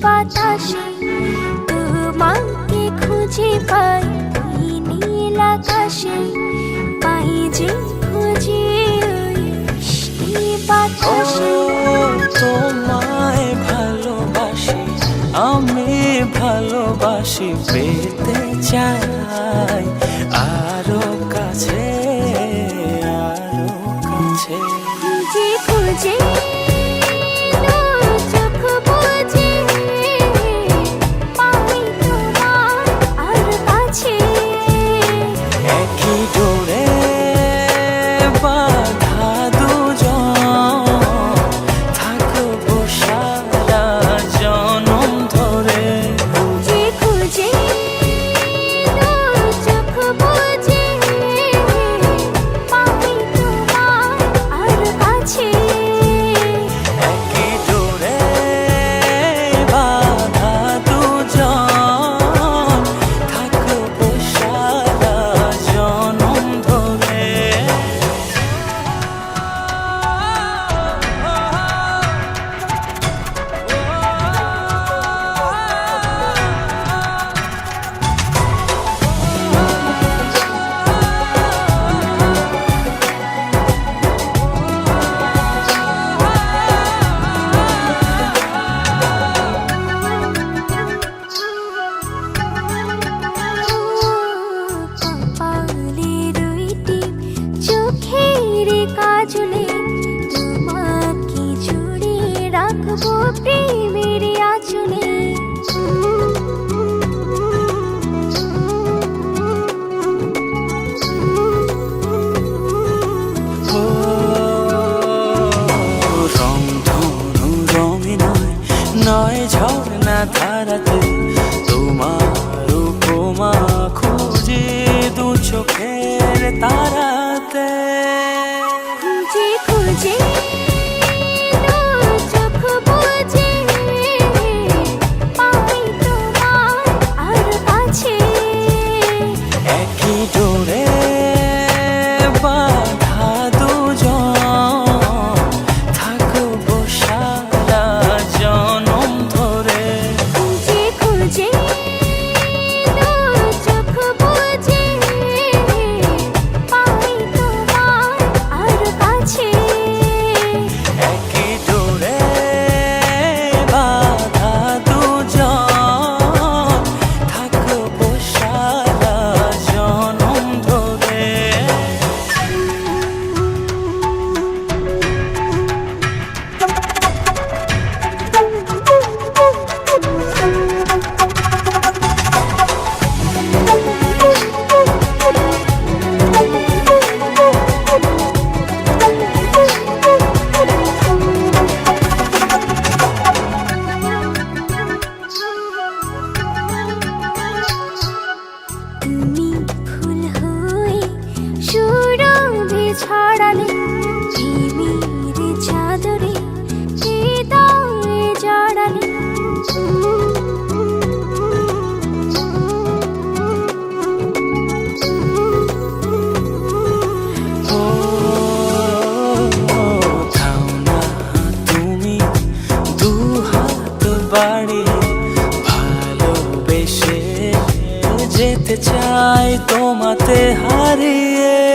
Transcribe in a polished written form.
বাতাসে তোমাকে খুঁজে পাই নীল আকাশে, পাই যে খুঁজে ওই বৃষ্টি বাতাসে। তোমায় ভালোবাসি, আমি ভালোবাসি, পেতে চাই আরো কাছে, আরো কাছে। খুঁজে খুঁজে চোখ বুজে পাই তোমার আর কাছে, একই ডোরে বাঁধা দুজন, থাকবো সারা জনম ধরে। খুঁজে খুঁজে চোখ বুজে পাই তোমার আর কাছে, একই ডোরে বাঁধা দুজন, থাকবো সারা জনম ধরে। কপালে দুইটি চোখের কাজলে তোমাকে জুড়ে রাখবো প্রেমের আঁচলে। রং ধনু রঙে নয়, নয় ঝর্ণা ধারাতে, তোমার উপমা খুঁজে দু চোখের তারাতে। খুঁজে খুঁজে চোখ বুজে পাই তোমার আর কাছে, একই ডোরে বাঁধা দুজন, থাকবো সারা জনম ধরে। খুঁজে খুঁজে চোখ বুজে পাই তোমার আর কাছে, একই ডোরে বাঁধা দুজন, থাকবো সারা জনম ধরে। তুমি ফুল হয়ে সুরভি ছড়ালে, প্রেমের চাদরে হৃদয়ে জড়ালে। ও থাও না তুমি দু হাত বাড়িয়ে, ভালোবেসে যেতে চাই তোমাতে হারিয়ে।